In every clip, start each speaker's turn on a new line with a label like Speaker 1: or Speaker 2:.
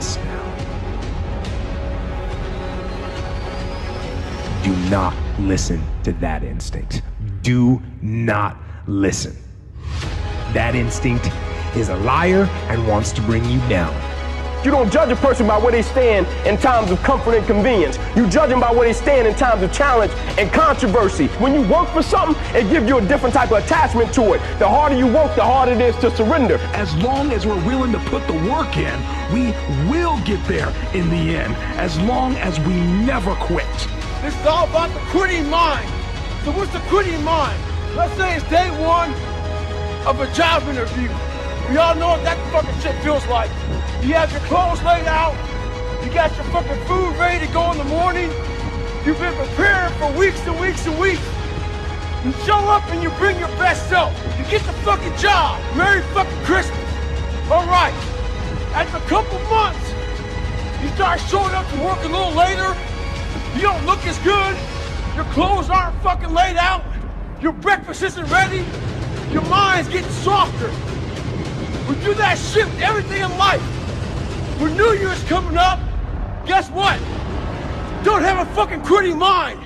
Speaker 1: us now. Do not listen to that instinct. Do not listen. That instinct is a liar and wants to bring you down.
Speaker 2: You don't judge a person by where they stand in times of comfort and convenience. You judge them by where they stand in times of challenge and controversy. When you work for something, it gives you a different type of attachment to it. The harder you work, the harder it is to surrender.
Speaker 3: As long as we're willing to put the work in, we will get there in the end, as long as we never quit.
Speaker 4: This is all about the quitting mind. So what's the quitting mind? Let's say it's day one of a job interview. We all know what that fucking shit feels like. You have your clothes laid out. You got your fucking food ready to go in the morning. You've been preparing for weeks and weeks and weeks. You show up and you bring your best self. You get the fucking job. Merry fucking Christmas. All right. After a couple months, you start showing up to work a little later. You don't look as good. Your clothes aren't fucking laid out. Your breakfast isn't ready. Your mind's getting softer. We do that shit with everything in life. When New Year's coming up, guess what? Don't have a fucking quitting mind.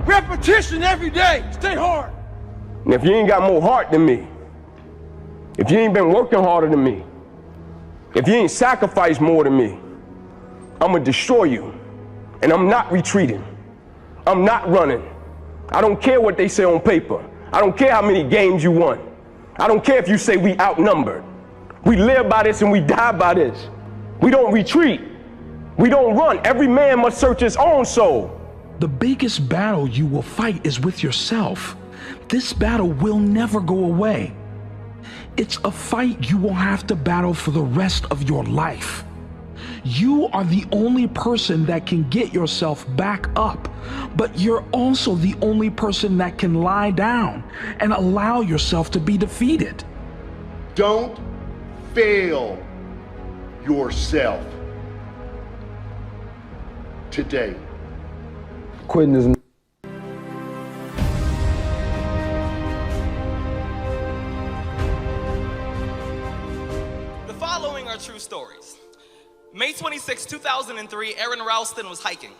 Speaker 4: Repetition every day. Stay hard.
Speaker 2: And if you ain't got more heart than me, if you ain't been working harder than me, if you ain't sacrificed more than me, I'm gonna destroy you. And I'm not retreating. I'm not running. I don't care what they say on paper. I don't care how many games you won. I don't care if you say we outnumbered. We live by this and we die by this. We don't retreat. We don't run. Every man must search his own soul.
Speaker 3: The biggest battle you will fight is with yourself. This battle will never go away. It's a fight you will have to battle for the rest of your life. You are the only person that can get yourself back up, but you're also the only person that can lie down and allow yourself to be defeated.
Speaker 5: Don't fail yourself today.
Speaker 2: Quitting is
Speaker 6: The following are true stories. May 26, 2003, Aaron Ralston was hiking.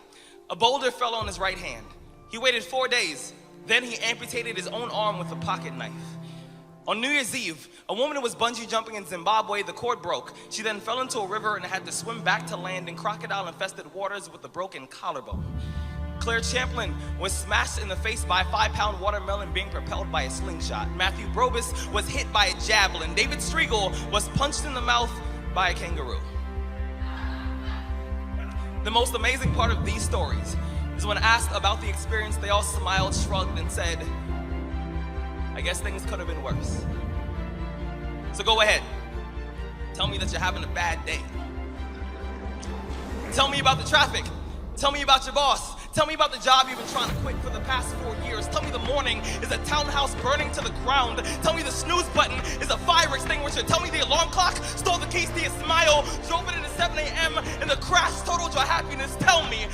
Speaker 6: A boulder fell on his right hand. He waited 4 days. Then he amputated his own arm with a pocket knife. On New Year's Eve, a woman was bungee jumping in Zimbabwe. The cord broke. She then fell into a river and had to swim back to land in crocodile-infested waters with a broken collarbone. Claire Champlin was smashed in the face by a 5-pound watermelon being propelled by a slingshot. Matthew Brobus was hit by a javelin. David Striegel was punched in the mouth by a kangaroo. The most amazing part of these stories is when asked about the experience, they all smiled, shrugged, and said, I guess things could have been worse. So go ahead. Tell me that you're having a bad day. Tell me about the traffic. Tell me about your boss. Tell me about the job you've been trying to quit for the past 4 years. Tell me the morning is a townhouse burning to the ground. Tell me the snooze button is a fire extinguisher. Tell me the alarm clock stole the keys to your smile, drove it into 7 a.m. and the crash totaled your happiness. Tell me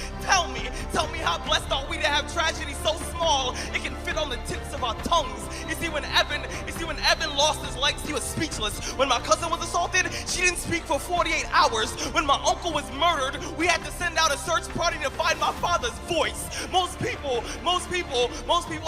Speaker 6: how blessed are we to have tragedy so small it can fit on the tips of our tongues. You see, when Evan lost his legs, he was speechless. When my cousin was assaulted, she didn't speak for 48 hours. When my uncle was murdered, we had to send out a search party to find my father's voice. Most people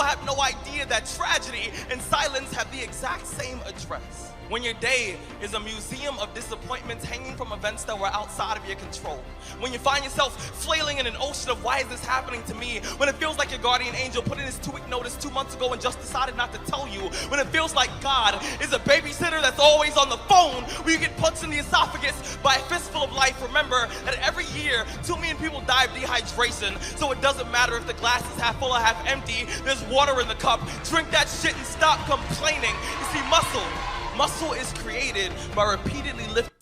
Speaker 6: have no idea that tragedy and silence have the exact same address. When your day is a museum of disappointments hanging from events that were outside of your control. When you find yourself flailing in an ocean of why is this happening to me? When it feels like your guardian angel put in his 2-week notice 2 months ago and just decided not to tell you. When it feels like God is a babysitter that's always on the phone. When you get punched in the esophagus by a fistful of life. Remember that every year 2 million people die of dehydration. So it doesn't matter if the glass is half full or half empty. There's water in the cup. Drink that shit and stop complaining. You see, Muscle is created by repeatedly lifting.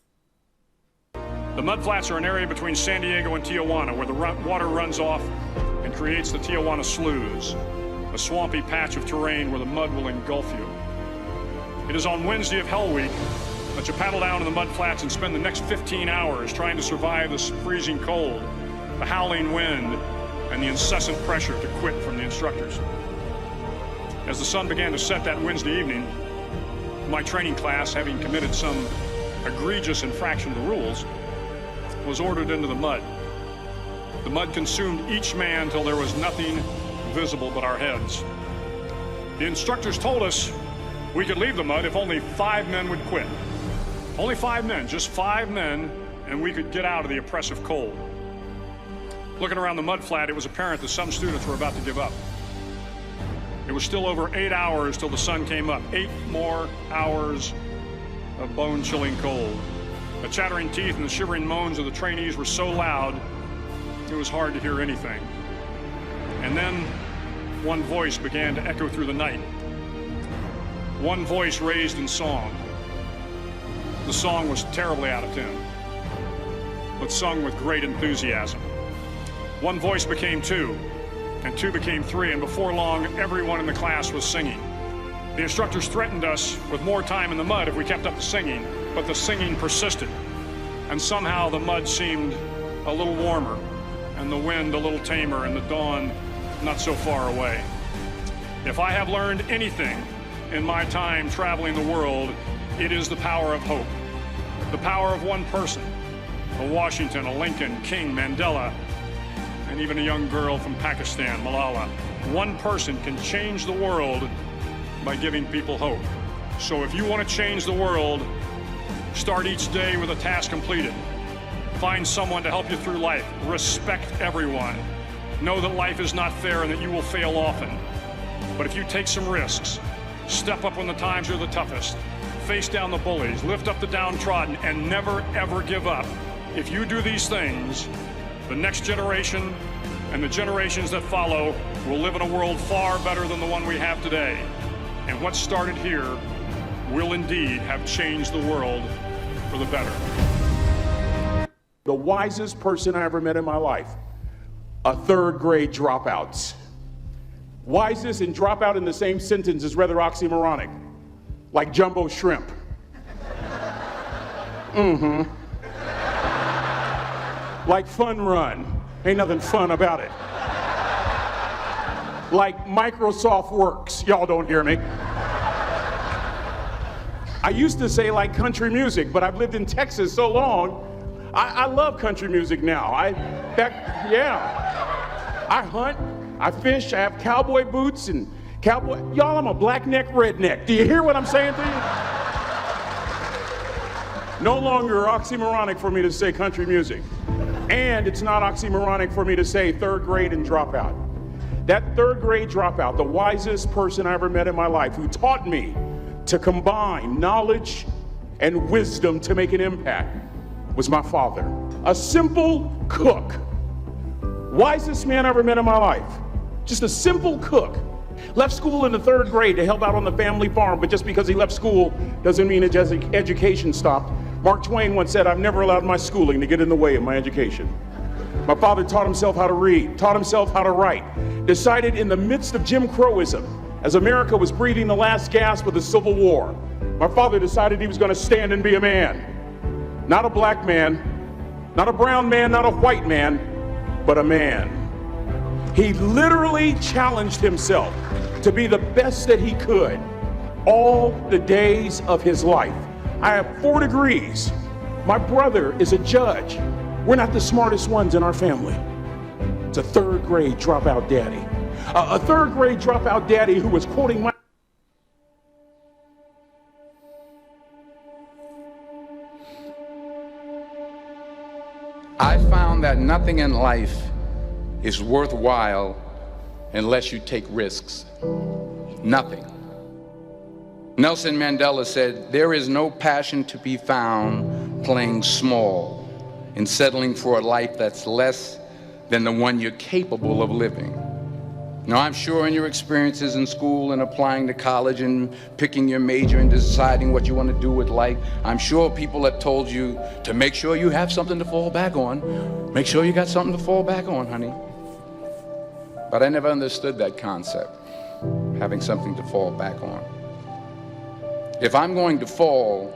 Speaker 7: The mudflats are an area between San Diego and Tijuana where the water runs off and creates the Tijuana Sloughs, a swampy patch of terrain where the mud will engulf you. It is on Wednesday of Hell Week that you paddle down in the mudflats and spend the next 15 hours trying to survive the freezing cold, the howling wind, and the incessant pressure to quit from the instructors. As the sun began to set that Wednesday evening, my training class, having committed some egregious infraction of the rules, was ordered into the mud. The mud consumed each man till there was nothing visible but our heads. The instructors told us we could leave the mud if only 5 men would quit. Only 5 men, just 5 men, and we could get out of the oppressive cold. Looking around the mud flat, it was apparent that some students were about to give up. It was still over 8 hours till the sun came up. 8 more hours of bone-chilling cold. The chattering teeth and the shivering moans of the trainees were so loud, it was hard to hear anything. And then one voice began to echo through the night. One voice raised in song. The song was terribly out of tune, but sung with great enthusiasm. One voice became 2, and 2 became 3, and before long, everyone in the class was singing. The instructors threatened us with more time in the mud if we kept up the singing, but the singing persisted, and somehow the mud seemed a little warmer, and the wind a little tamer, and the dawn not so far away. If I have learned anything in my time traveling the world, it is the power of hope. The power of one person, a Washington, a Lincoln, King, Mandela, and even a young girl from Pakistan, Malala. One person can change the world by giving people hope. So if you want to change the world, start each day with a task completed. Find someone to help you through life. Respect everyone. Know that life is not fair and that you will fail often. But if you take some risks, step up when the times are the toughest, face down the bullies, lift up the downtrodden, and never ever give up. If you do these things, the next generation and the generations that follow will live in a world far better than the one we have today. And what started here will indeed have changed the world for the better.
Speaker 8: The wisest person I ever met in my life, a 3rd grade dropout. Wisest and dropout in the same sentence is rather oxymoronic, like jumbo shrimp. Like fun run, ain't nothing fun about it. Like Microsoft Works, y'all don't hear me. I used to say like country music, but I've lived in Texas so long, I love country music now. I hunt, I fish, I have cowboy boots and cowboy, y'all, I'm a black neck redneck. Do you hear what I'm saying to you? No longer oxymoronic for me to say country music. And it's not oxymoronic for me to say 3rd grade and dropout. That 3rd grade dropout, the wisest person I ever met in my life, who taught me to combine knowledge and wisdom to make an impact, was my father. A simple cook. Wisest man I ever met in my life. Just a simple cook. Left school in the 3rd grade to help out on the family farm, but just because he left school doesn't mean his education stopped. Mark Twain once said, "I've never allowed my schooling to get in the way of my education." My father taught himself how to read, taught himself how to write, decided in the midst of Jim Crowism, as America was breathing the last gasp of the Civil War, my father decided he was going to stand and be a man. Not a black man, not a brown man, not a white man, but a man. He literally challenged himself to be the best that he could all the days of his life. I have 4 degrees. My brother is a judge. We're not the smartest ones in our family. It's a 3rd grade dropout daddy. A 3rd grade dropout daddy who was quoting my...
Speaker 9: I found that nothing in life is worthwhile unless you take risks. Nothing. Nelson Mandela said, "There is no passion to be found playing small and settling for a life that's less than the one you're capable of living." Now, I'm sure in your experiences in school and applying to college and picking your major and deciding what you want to do with life, I'm sure people have told you to make sure you have something to fall back on. Make sure you got something to fall back on, honey. But I never understood that concept, having something to fall back on. If I'm going to fall,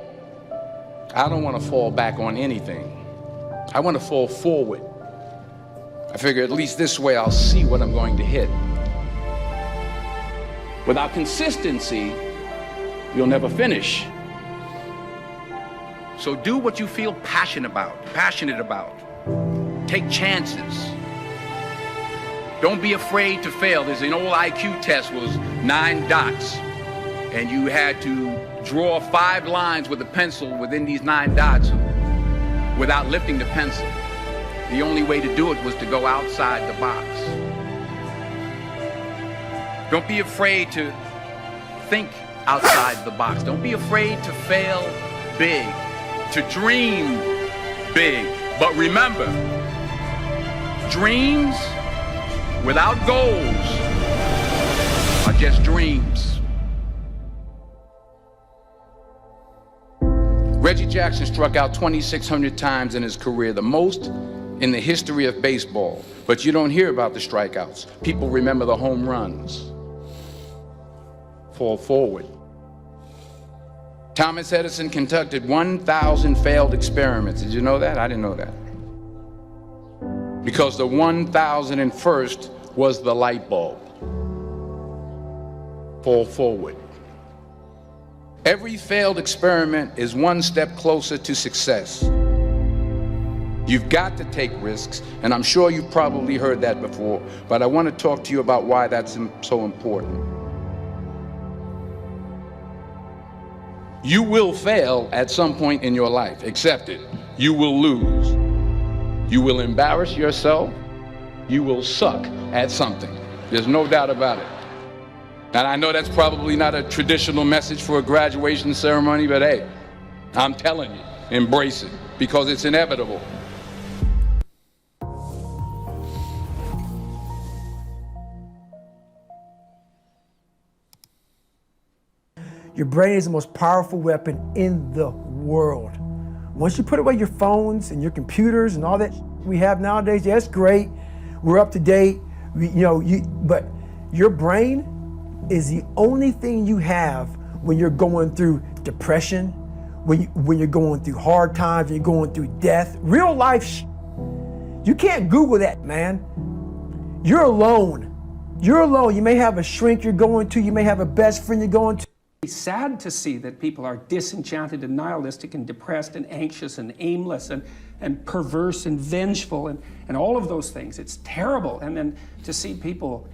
Speaker 9: I don't want to fall back on anything. I want to fall forward. I figure at least this way I'll see what I'm going to hit. Without consistency, you'll never finish. So do what you feel passionate about. Take chances. Don't be afraid to fail. There's an old IQ test, was 9 dots, and you had to draw 5 lines with a pencil within these 9 dots without lifting the pencil. The only way to do it was to go outside the box. Don't be afraid to think outside the box. Don't be afraid to fail big, to dream big. But remember, dreams without goals are just dreams. Reggie Jackson struck out 2,600 times in his career, the most in the history of baseball. But you don't hear about the strikeouts. People remember the home runs. Fall forward. Thomas Edison conducted 1,000 failed experiments. Did you know that? I didn't know that. Because the 1,001st was the light bulb. Fall forward. Every failed experiment is one step closer to success. You've got to take risks, and I'm sure you've probably heard that before, but I want to talk to you about why that's so important. You will fail at some point in your life. Accept it. You will lose. You will embarrass yourself. You will suck at something. There's no doubt about it. And I know that's probably not a traditional message for a graduation ceremony, but hey, I'm telling you, embrace it, because it's inevitable.
Speaker 10: Your brain is the most powerful weapon in the world. Once you put away your phones and your computers and all that we have nowadays, yeah, it's great. We're up to date. But your brain is the only thing you have when you're going through depression, when you're going through hard times, when you're going through death. Real life you can't Google that, man. You're alone. You're alone. You may have a shrink you're going to. You may have a best friend you're going to.
Speaker 11: It's sad to see that people are disenchanted and nihilistic and depressed and anxious and aimless and perverse and vengeful and all of those things. It's terrible. And then to see people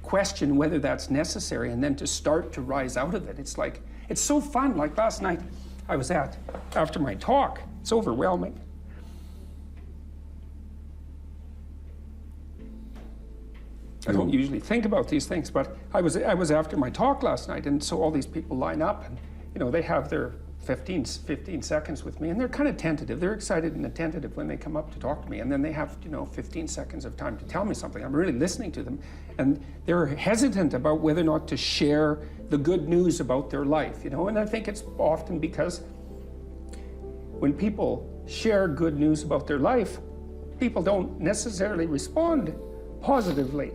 Speaker 11: question whether that's necessary and then to start to rise out of it. It's like, it's so fun. Like last night I was after my talk, it's overwhelming. I don't usually think about these things, but I was after my talk last night, and so all these people line up, and they have their 15 seconds with me, and they're kind of tentative. They're excited and attentive when they come up to talk to me, and then they have 15 seconds of time to tell me something. I'm really listening to them, and they're hesitant about whether or not to share the good news about their life, and I think it's often because when people share good news about their life, people don't necessarily respond positively.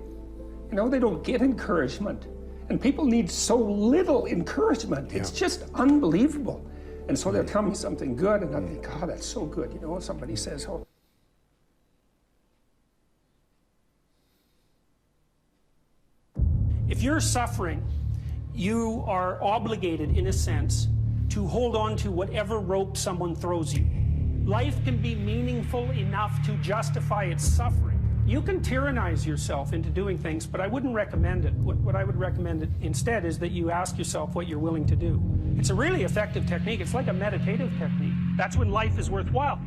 Speaker 11: They don't get encouragement. And people need so little encouragement. It's just unbelievable. And so they'll tell me something good, and I think, oh, that's so good. Somebody says, oh.
Speaker 12: If you're suffering, you are obligated, in a sense, to hold on to whatever rope someone throws you. Life can be meaningful enough to justify its suffering. You can tyrannize yourself into doing things, but I wouldn't recommend it. What I would recommend instead is that you ask yourself what you're willing to do. It's a really effective technique. It's like a meditative technique. That's when life is worthwhile.